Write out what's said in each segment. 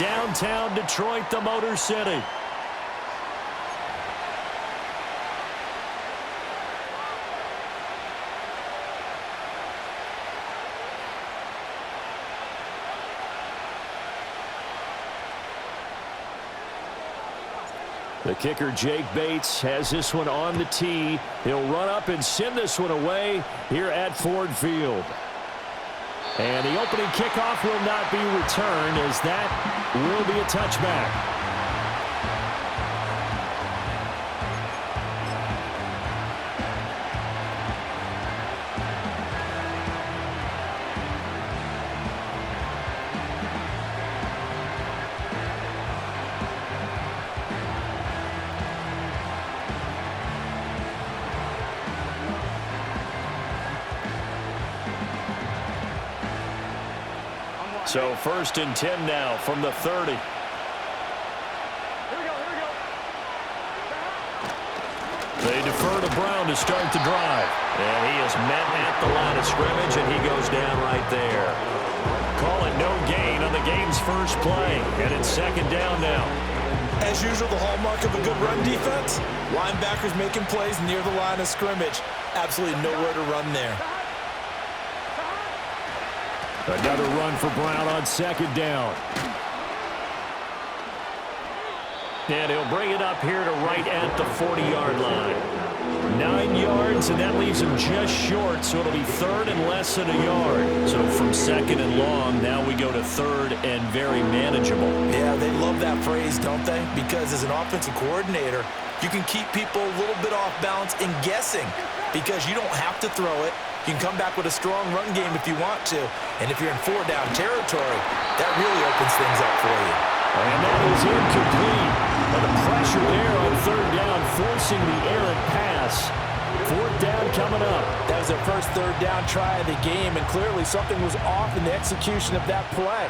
downtown Detroit, the Motor City. The kicker, Jake Bates, has this one on the tee. He'll run up and send this one away here at Ford Field. And the opening kickoff will not be returned, as that will be a touchback. So 1st and 10 now from the 30. They defer to Brown to start the drive. And he is met at the line of scrimmage, and he goes down right there. Call it no gain on the game's first play. And it's 2nd down now. As usual, the hallmark of a good run defense, linebackers making plays near the line of scrimmage. Absolutely nowhere to run there. Another run for Brown on 2nd down. And he'll bring it up here to right at the 40-yard line. 9 yards, and that leaves him just short, so it'll be 3rd and less than a yard. So from 2nd and long, now we go to 3rd and very manageable. Yeah, they love that phrase, don't they? Because as an offensive coordinator, you can keep people a little bit off balance and guessing because you don't have to throw it. You can come back with a strong run game if you want to. And if you're in 4-down territory, that really opens things up for you. And that is incomplete. But the pressure there on 3rd down, forcing the errant pass. 4th down coming up. That was their first 3rd down try of the game, and clearly something was off in the execution of that play.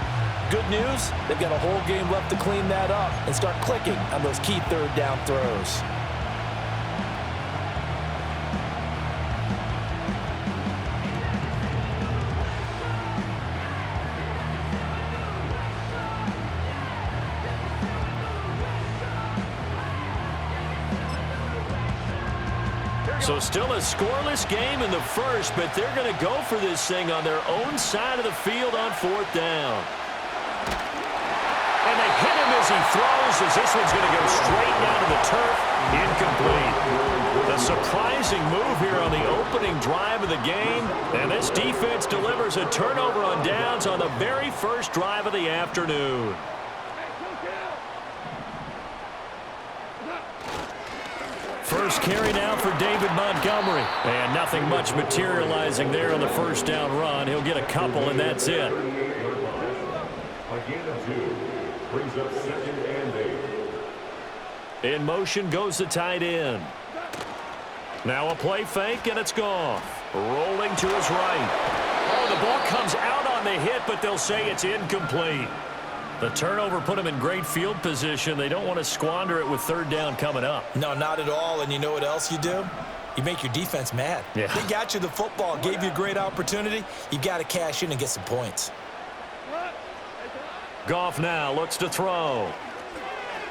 Good news, they've got a whole game left to clean that up and start clicking on those key 3rd down throws. So still a scoreless game in the first, but they're going to go for this thing on their own side of the field on 4th down. And they hit him as he throws, as this one's going to go straight down to the turf. Incomplete. A surprising move here on the opening drive of the game. And this defense delivers a turnover on downs on the very first drive of the afternoon. First carry now for David Montgomery. And nothing much materializing there on the 1st down run. He'll get a couple, and that's it. Brings up 2nd and 8. In motion goes the tight end. Now a play fake, and it's gone. Rolling to his right. Oh, the ball comes out on the hit, but they'll say it's incomplete. The turnover put them in great field position. They don't want to squander it with 3rd down coming up. No, not at all. And you know what else you do? You make your defense mad. Yeah. They got you the football, gave you a great opportunity. You got to cash in and get some points. Goff now looks to throw.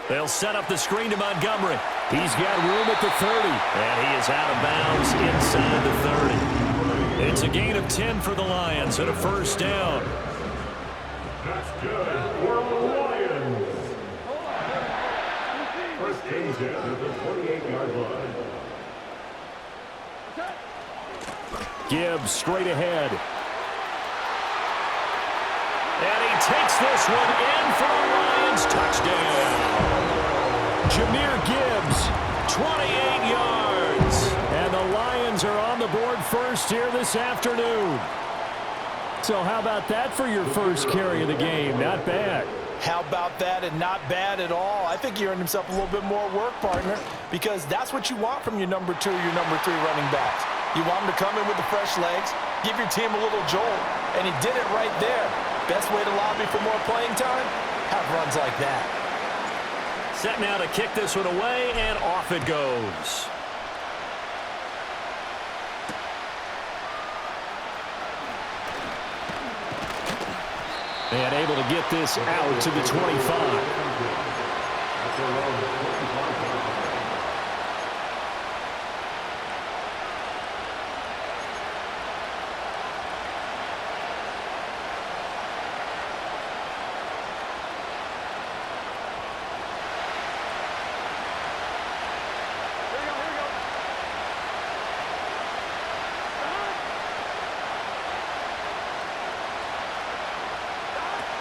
They'll set up the screen to Montgomery. He's got room at the 30. And he is out of bounds inside the 30. It's a gain of 10 for the Lions and a 1st down. That's good for the Lions. First and 10 at the 28-yard line. Gibbs straight ahead. And he takes this one in for the Lions. Touchdown. Jahmyr Gibbs, 28 yards. And the Lions are on the board first here this afternoon. So how about that for your first carry of the game? Not bad. How about that, and not bad at all. I think he earned himself a little bit more work, partner, because that's what you want from your number 2, your number 3 running backs. You want him to come in with the fresh legs, give your team a little jolt, and he did it right there. Best way to lobby for more playing time? Have runs like that. Set now to kick this one away, and off it goes. And able to get this out to the 25.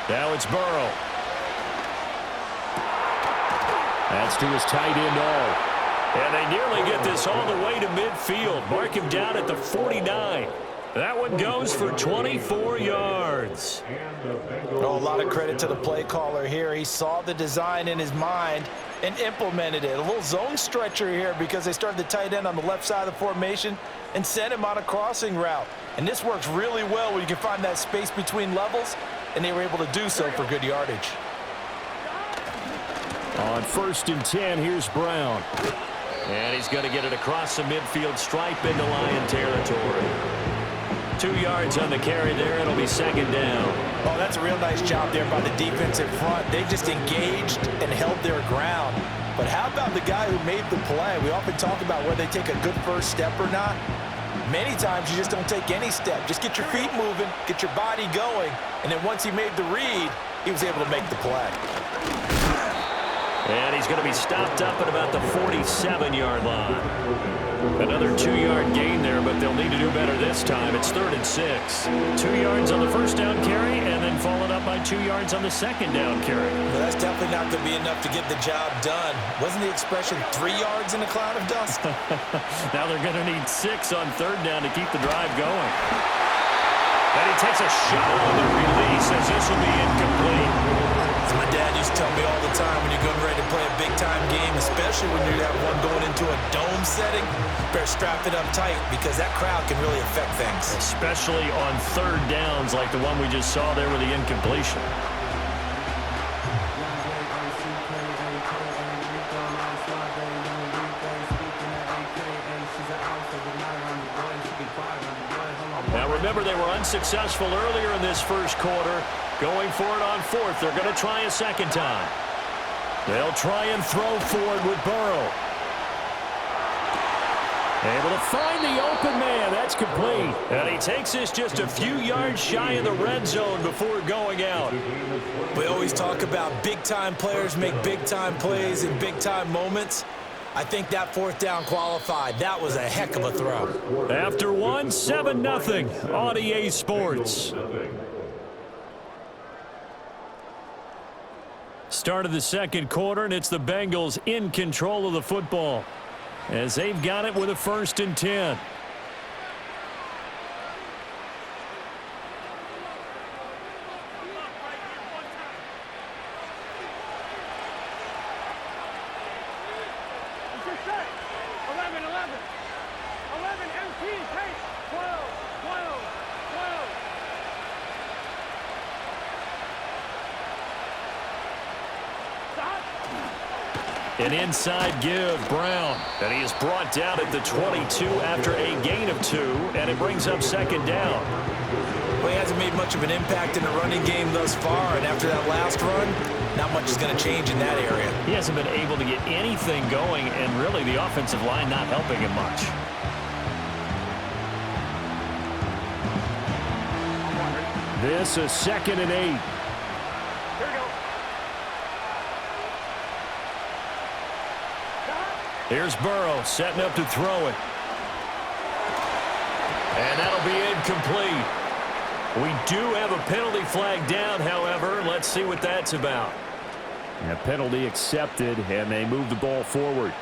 Now it's Burrow. That's to his tight end all. And they nearly get this all the way to midfield. Mark him down at the 49. That one goes for 24 yards. Oh, a lot of credit to the play caller here. He saw the design in his mind and implemented it. A little zone stretcher here because they started the tight end on the left side of the formation and sent him on a crossing route. And this works really well when you can find that space between levels, and they were able to do so for good yardage. On 1st and 10, here's Brown. And he's going to get it across the midfield stripe into Lion territory. 2 yards on the carry there. It'll be 2nd down. Oh, that's a real nice job there by the defensive front. They just engaged and held their ground. But how about the guy who made the play? We often talk about whether they take a good first step or not. Many times you just don't take any step. Just get your feet moving, get your body going, and then once he made the read, he was able to make the play. And he's going to be stopped up at about the 47-yard line. Another 2-yard gain there, but they'll need to do better this time. It's 3rd and 6. 2 yards on the first down carry, and then followed up by 2 yards on the second down carry. Well, that's definitely not going to be enough to get the job done. Wasn't the expression 3 yards in a cloud of dust? Now they're going to need 6 on 3rd down to keep the drive going. And he takes a shot on the release as this will be incomplete. As my dad used to tell me all the time, when you're getting ready to play a big-time game, especially when you have one going into a dome setting, better strap it up tight because that crowd can really affect things. Especially on 3rd downs like the one we just saw there with the incompletion. Now remember, they were unsuccessful earlier in this first quarter. Going for it on 4th. They're going to try a second time. They'll try and throw forward with Burrow. Able to find the open man. That's complete. And he takes this just a few yards shy of the red zone before going out. We always talk about big-time players make big-time plays in big-time moments. I think that 4th down qualified. That was a heck of a throw. After 7-0 on EA Sports. Start of the second quarter, and it's the Bengals in control of the football as they've got it with a 1st and 10. An inside give, Brown. And he is brought down at the 22 after a gain of 2, and it brings up 2nd down. Well, he hasn't made much of an impact in the running game thus far, and after that last run, not much is going to change in that area. He hasn't been able to get anything going, and really the offensive line not helping him much. This is 2nd and 8. Here's Burrow setting up to throw it. And that'll be incomplete. We do have a penalty flag down, however. Let's see what that's about. A penalty accepted, and they move the ball forward.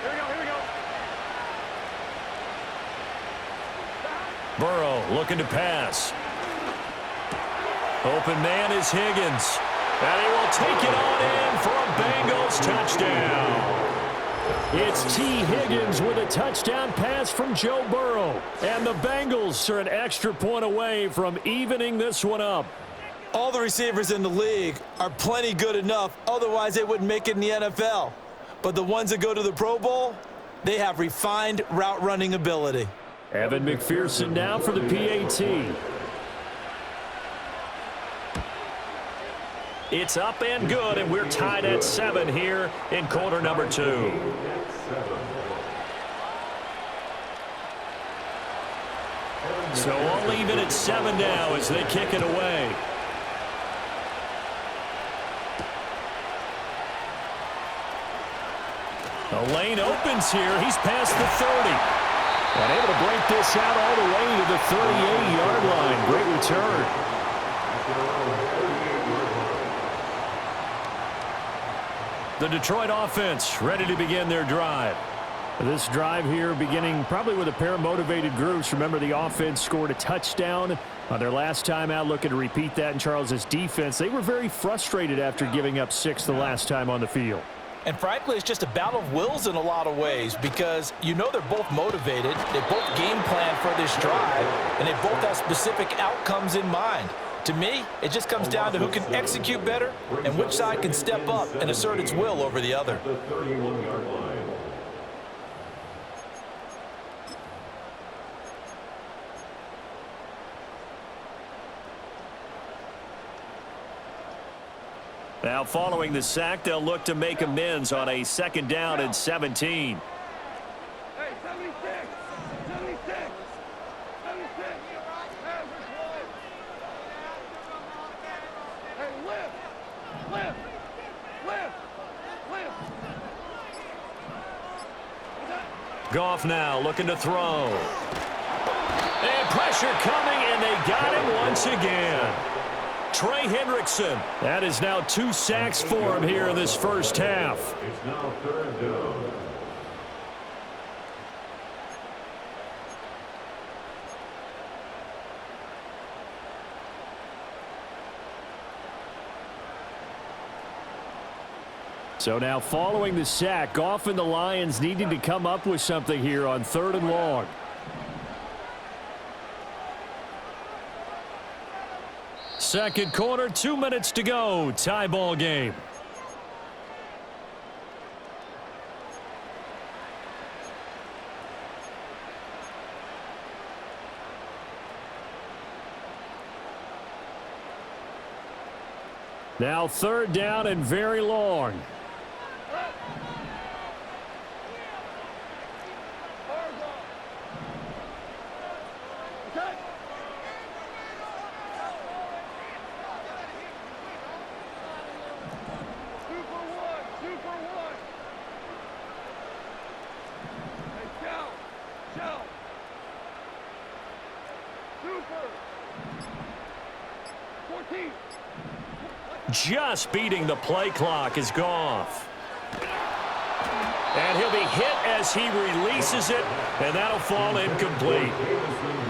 Here we go. Burrow looking to pass. Open man is Higgins. And he will take it on in for a Bengals touchdown. It's T. Higgins with a touchdown pass from Joe Burrow. And the Bengals are an extra point away from evening this one up. All the receivers in the league are plenty good enough. Otherwise, they wouldn't make it in the NFL. But the ones that go to the Pro Bowl, They have refined route running ability. Evan McPherson now for the PAT. It's up and good, and we're tied at 7 here in quarter number 2. So all even at 7 now as they kick it away. The lane opens here. He's past the 30. And able to break this out all the way to the 38-yard line. Great return. The Detroit offense ready to begin their drive. This drive here beginning probably with a pair of motivated groups. Remember, the offense scored a touchdown on their last time out, looking to repeat that in Charles's defense. They were very frustrated after giving up 6 the last time on the field. And frankly, it's just a battle of wills in a lot of ways because you know they're both motivated, they both game plan for this drive, and they both have specific outcomes in mind. To me, it just comes down to who can execute better and which side can step up and assert its will over the other. Now following the sack, they'll look to make amends on a 2nd down and 17. Hey, 76! 76! 76! Hey, lift! Lift! Lift! Lift! Goff now looking to throw. And pressure coming, and they got him once again. Trey Hendrickson. That is now 2 sacks for him here in this first half. It's now 3rd down. So now following the sack, Goff and the Lions needing to come up with something here on 3rd and long. Second quarter, 2 minutes to go. Tie ball game. Now 3rd down and very long. Just beating the play clock is Goff. And he'll be hit as he releases it, and that'll fall incomplete.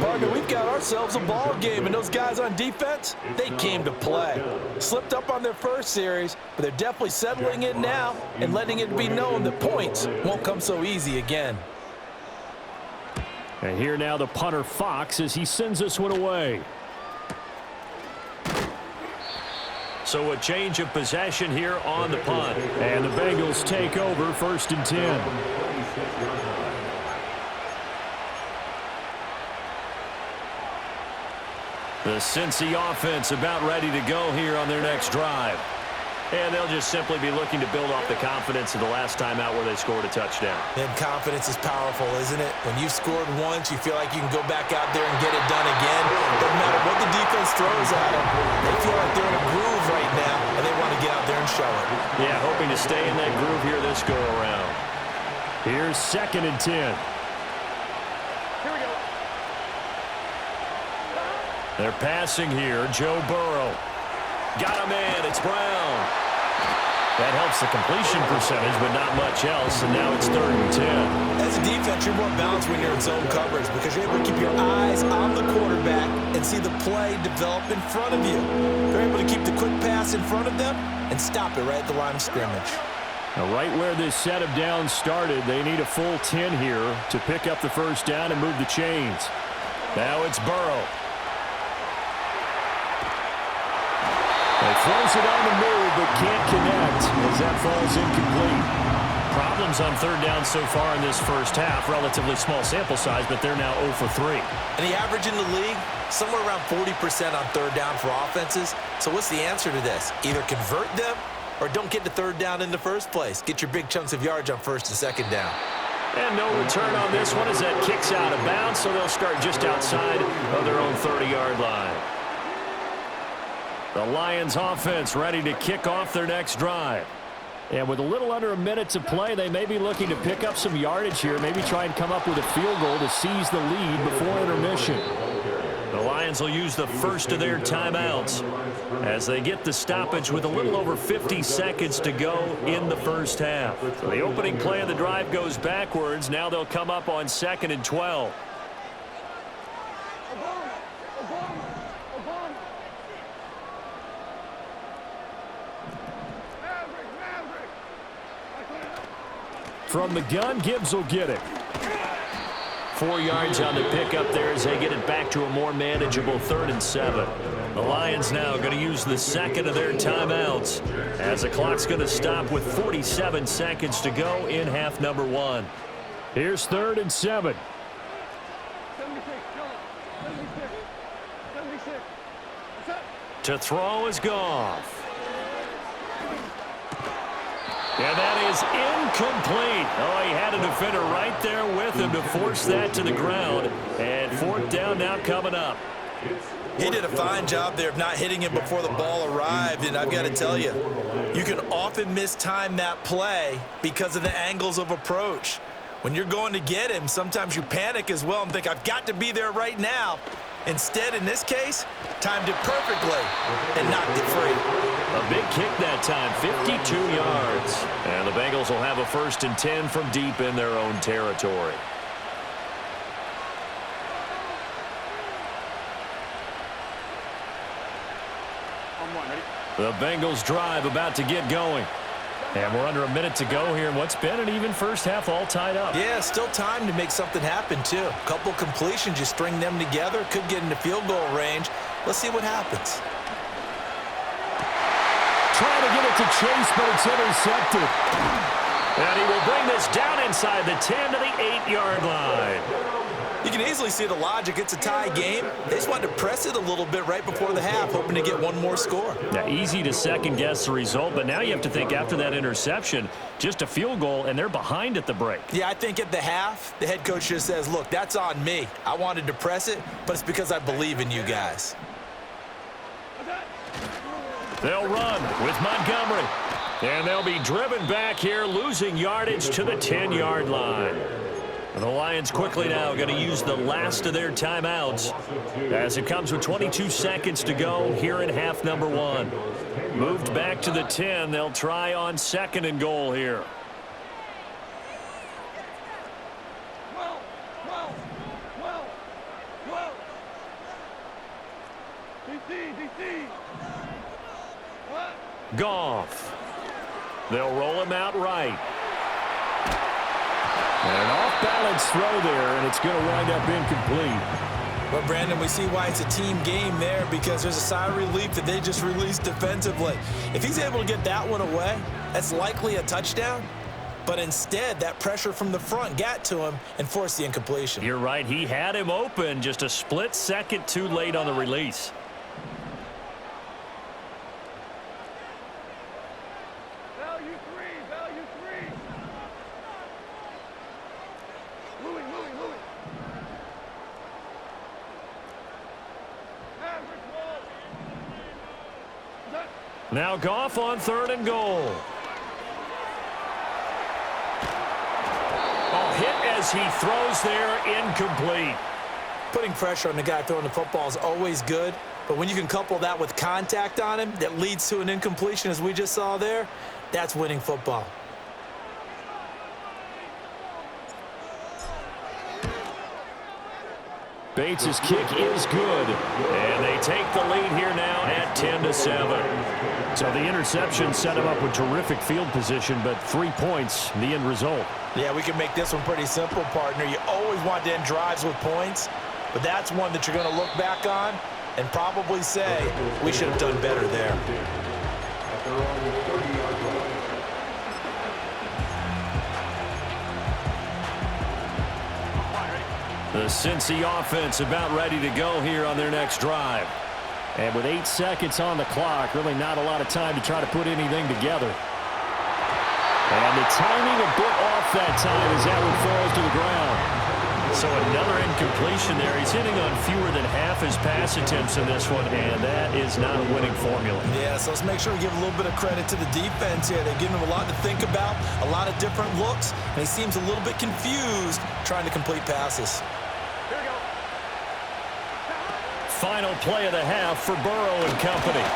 Partner, we've got ourselves a ball game, and those guys on defense, they came to play. Slipped up on their first series, but they're definitely settling in now and letting it be known that points won't come so easy again. And here now the punter Fox as he sends this one away. So a change of possession here on the punt. And the Bengals take over 1st and 10. The Cincy offense about ready to go here on their next drive. And they'll just simply be looking to build off the confidence of the last time out where they scored a touchdown. And confidence is powerful, isn't it? When you've scored once, you feel like you can go back out there and get it done again. Doesn't matter what the defense throws at them. They feel like they're in a groove right now, and they want to get out there and show it. Yeah, hoping to stay in that groove here this go-around. Here's 2nd and 10. Here we go. They're passing here. Joe Burrow. Got a man. It's Brown. That helps the completion percentage, but not much else, and now it's 3rd and 10. As a defense, you're more balanced when you're in zone coverage because you're able to keep your eyes on the quarterback and see the play develop in front of you. They're able to keep the quick pass in front of them and stop it right at the line of scrimmage. Now, right where this set of downs started, they need a full 10 here to pick up the 1st down and move the chains. Now it's Burrow. He throws it on the move, but can't connect as that falls incomplete. Problems on third down so far in this first half. Relatively small sample size, but they're now 0 for 3. And the average in the league, somewhere around 40% on third down for offenses. So what's the answer to this? Either convert them or don't get to third down in the first place. Get your big chunks of yards on first and second down. And no return on this one as that kicks out of bounds, so they'll start just outside of their own 30-yard line. The Lions offense ready to kick off their next drive. And with a little under a minute to play, they may be looking to pick up some yardage here, maybe try and come up with a field goal to seize the lead before intermission. The Lions will use the first of their timeouts as they get the stoppage with a little over 50 seconds to go in the first half. So the opening play of the drive goes backwards. Now they'll come up on 2nd and 12. From the gun, Gibbs will get it. 4 yards on the pickup there as they get it back to a more manageable 3rd and 7. The Lions now going to use the second of their timeouts as the clock's going to stop with 47 seconds to go in half number 1. Here's 3rd and 7. 76. To throw is Goff. And that is incomplete. Oh, he had a defender right there with him to force that to the ground. And 4th down now coming up. He did a fine job there of not hitting him before the ball arrived. And I've got to tell you, you can often mistime that play because of the angles of approach. When you're going to get him, sometimes you panic as well and think, I've got to be there right now. Instead, in this case, timed it perfectly and knocked it free. A big kick that time, 52 yards. And the Bengals will have a 1st and 10 from deep in their own territory. The Bengals drive about to get going. And we're under a minute to go here in what's been an even first half, all tied up. Yeah, still time to make something happen, too. A couple completions, you string them together, could get into field goal range. Let's see what happens. Trying to get it to Chase, but it's intercepted. And he will bring this down inside the 10 to the 8-yard line. You can easily see the logic. It's a tie game. They just wanted to press it a little bit right before the half, hoping to get one more score. Now, easy to second-guess the result, but now you have to think after that interception, just a field goal, and they're behind at the break. Yeah, I think at the half, the head coach just says, look, that's on me. I wanted to press it, but it's because I believe in you guys. They'll run with Montgomery. And they'll be driven back here, losing yardage to the 10-yard line. And the Lions quickly now going to use the last of their timeouts as it comes with 22 seconds to go here in half number 1. Moved back to the 10. They'll try on 2nd and goal here. DC. Goff. They'll roll him out right. And an off-balance throw there, and it's going to wind up incomplete. Well, Brandon, we see why it's a team game there because there's a sigh of relief that they just released defensively. If he's able to get that one away, that's likely a touchdown. But instead, that pressure from the front got to him and forced the incompletion. You're right. He had him open, just a split second too late on the release. Value three. Louis. Average ball. Now Goff on 3rd and goal. Oh, hit as he throws there, incomplete. Putting pressure on the guy throwing the football is always good, but when you can couple that with contact on him that leads to an incompletion, as we just saw there, that's winning football. Bates' kick is good, and they take the lead here now at 10-7. So the interception set him up with terrific field position, but 3 points, the end result. Yeah, we can make this one pretty simple, partner. You always want to end drives with points, but that's one that you're going to look back on and probably say, we should have done better there. The Cincy offense about ready to go here on their next drive. And with 8 seconds on the clock, really not a lot of time to try to put anything together. And the timing a bit off that time as that one falls to the ground. So another incompletion there. He's hitting on fewer than half his pass attempts in this one, and that is not a winning formula. Yeah, so let's make sure we give a little bit of credit to the defense here. They've given him a lot to think about, a lot of different looks, and he seems a little bit confused trying to complete passes. Here we go. Final play of the half for Burrow and company.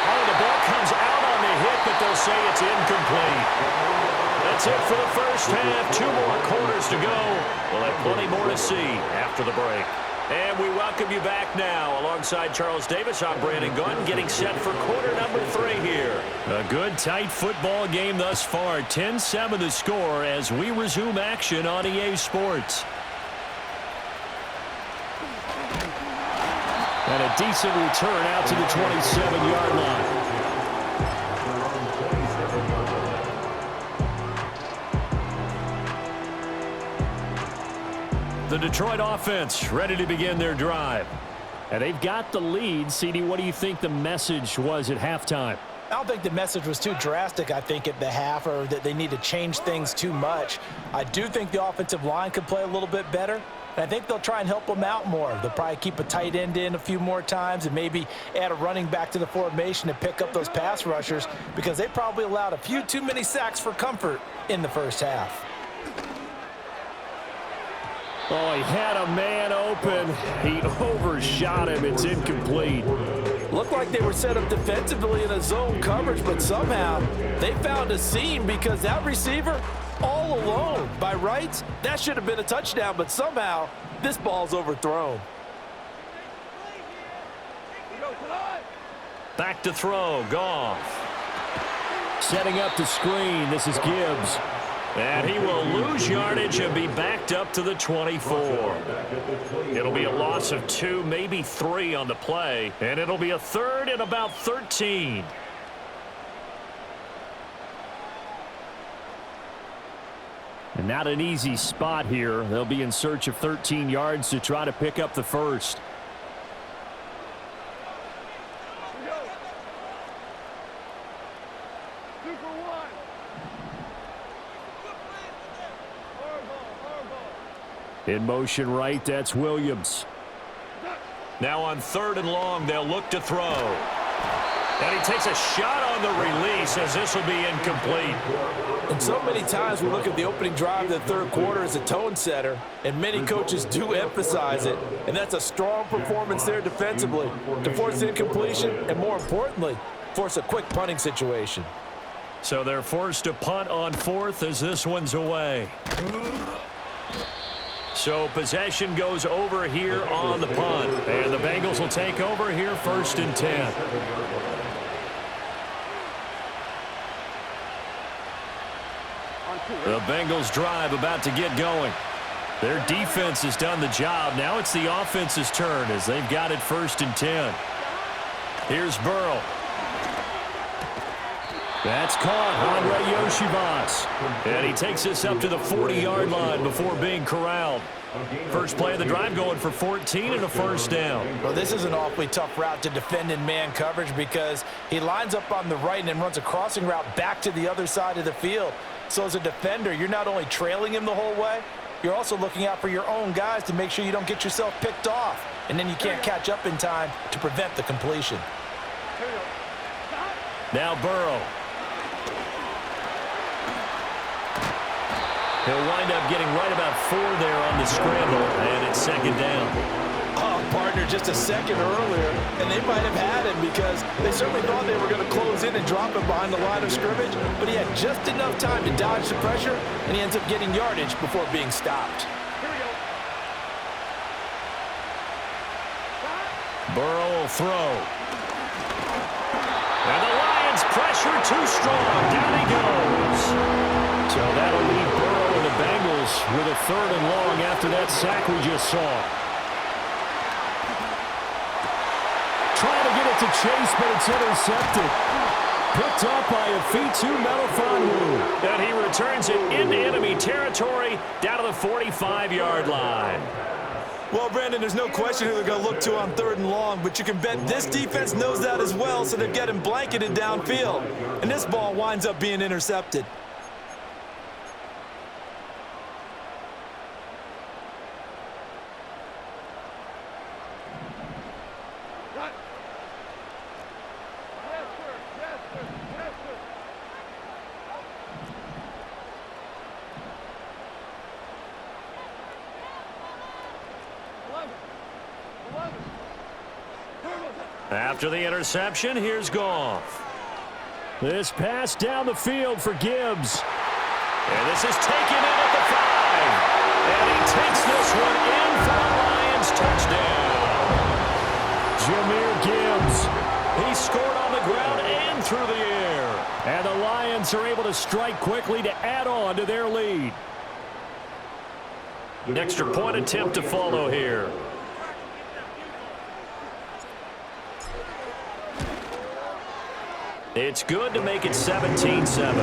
Oh, the ball comes out on the hit, but they'll say it's incomplete. That's it for the first half. 2 more quarters to go. We'll have plenty more to see after the break. And we welcome you back now. Alongside Charles Davis, I'm Brandon Gunn, getting set for quarter number 3 here. A good, tight football game thus far. 10-7 the score as we resume action on EA Sports. And a decent return out to the 27-yard line. The Detroit offense ready to begin their drive. And they've got the lead. CD, what do you think the message was at halftime? I don't think the message was too drastic, I think, at the half, or that they need to change things too much. I do think the offensive line could play a little bit better. And I think they'll try and help them out more. They'll probably keep a tight end in a few more times and maybe add a running back to the formation to pick up those pass rushers, because they probably allowed a few too many sacks for comfort in the first half. Oh, he had a man open. He overshot him. It's incomplete. Looked like they were set up defensively in a zone coverage, but somehow they found a seam, because that receiver all alone. By rights, that should have been a touchdown, but somehow this ball's overthrown. Back to throw, Goff. Setting up the screen. This is Gibbs. And he will lose yardage and be backed up to the 24. It'll be a loss of 2, maybe 3 on the play, and it'll be a 3rd and about 13. And not an easy spot here. They'll be in search of 13 yards to try to pick up the first. In motion right, that's Williams. Now on 3rd and long, they'll look to throw. And he takes a shot on the release, as this will be incomplete. And so many times we look at the opening drive of the third quarter as a tone setter, and many coaches do emphasize it. And that's a strong performance there defensively to force incompletion and, more importantly, force a quick punting situation. So they're forced to punt on 4th as this one's away. So possession goes over here on the punt. And the Bengals will take over here 1st and 10. The Bengals drive about to get going. Their defense has done the job. Now it's the offense's turn as they've got it 1st and 10. Here's Burrow. That's caught, Andre Yoshivas. And he takes this up to the 40-yard line before being corralled. First play of the drive going for 14 and a 1st down. Well, this is an awfully tough route to defend in man coverage, because he lines up on the right and then runs a crossing route back to the other side of the field. So as a defender, you're not only trailing him the whole way, you're also looking out for your own guys to make sure you don't get yourself picked off. And then you can't catch up in time to prevent the completion. Now Burrow. He'll wind up getting right about 4 there on the scramble, and it's 2nd down. Oh, partner, just a second earlier, and they might have had him, because they certainly thought they were going to close in and drop him behind the line of scrimmage, but he had just enough time to dodge the pressure, and he ends up getting yardage before being stopped. Burrow will throw. And the Lions pressure too strong. Down he goes. So that'll leave Burrow and the Bengals with a 3rd and long after that sack we just saw. Trying to get it to Chase, but it's intercepted. picked up by Afitu Melifonwu. And he returns it into enemy territory down to the 45-yard line. Well, Brandon, there's no question who they're going to look to on 3rd and long, but you can bet this defense knows that as well, so they're getting blanketed downfield. And this ball winds up being intercepted. Cut. Yes, sir. Yes, sir. Yes, sir. 11. 11. After the interception, here's Goff. This pass down the field for Gibbs. And this is taken in at the 5. And he takes this one in for the Lions touchdown. Jahmyr Gibbs. He scored on the ground and through the air. And the Lions are able to strike quickly to add on to their lead. An extra point attempt to follow here. It's good to make it 17-7.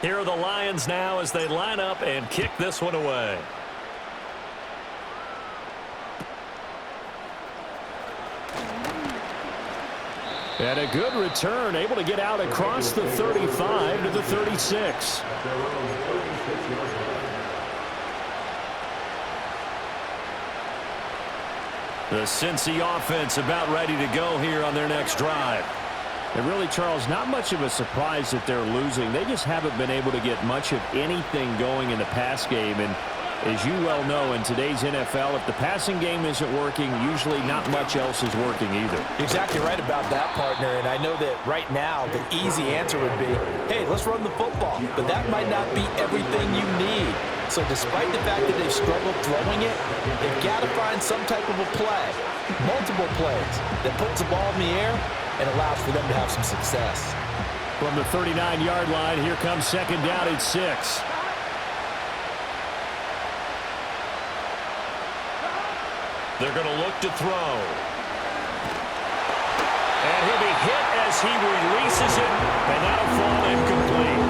Here are the Lions now as they line up and kick this one away. And a good return, able to get out across the 35 to the 36. The Cincy offense about ready to go here on their next drive. And really, Charles, not much of a surprise that they're losing. They just haven't been able to get much of anything going in the pass game. And as you well know, in today's NFL, if the passing game isn't working, usually not much else is working either. Exactly right about that, partner. And I know that right now the easy answer would be, hey, let's run the football. But that might not be everything you need. So despite the fact that they've struggled throwing it, they've got to find some type of a play, multiple plays, that puts the ball in the air and allows for them to have some success. From the 39-yard line, here comes 2nd down and 6. They're going to look to throw. And he'll be hit as he releases it, and that'll fall incomplete.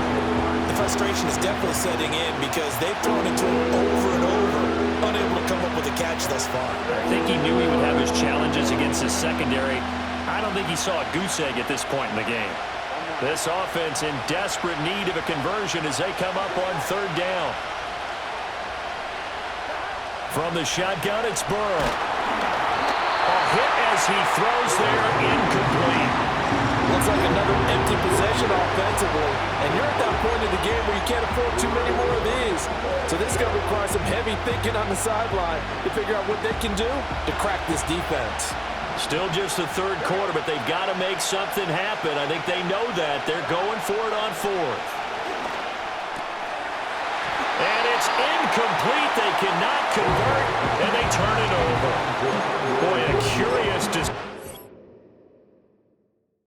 The frustration is definitely setting in because they've thrown it to him over and over, unable to come up with a catch thus far. I think he knew he would have his challenges against his secondary. I don't think he saw a goose egg at this point in the game. This offense in desperate need of a conversion as they come up on 3rd down. From the shotgun, it's Burrow. A hit as he throws there, incomplete. Looks like another empty possession offensively, and you're at that point in the game where you can't afford too many more of these. So this is going to require some heavy thinking on the sideline to figure out what they can do to crack this defense. Still just the 3rd quarter, but they've got to make something happen. I think they know that. They're going for it on 4th. And it's incomplete. They cannot convert, and they turn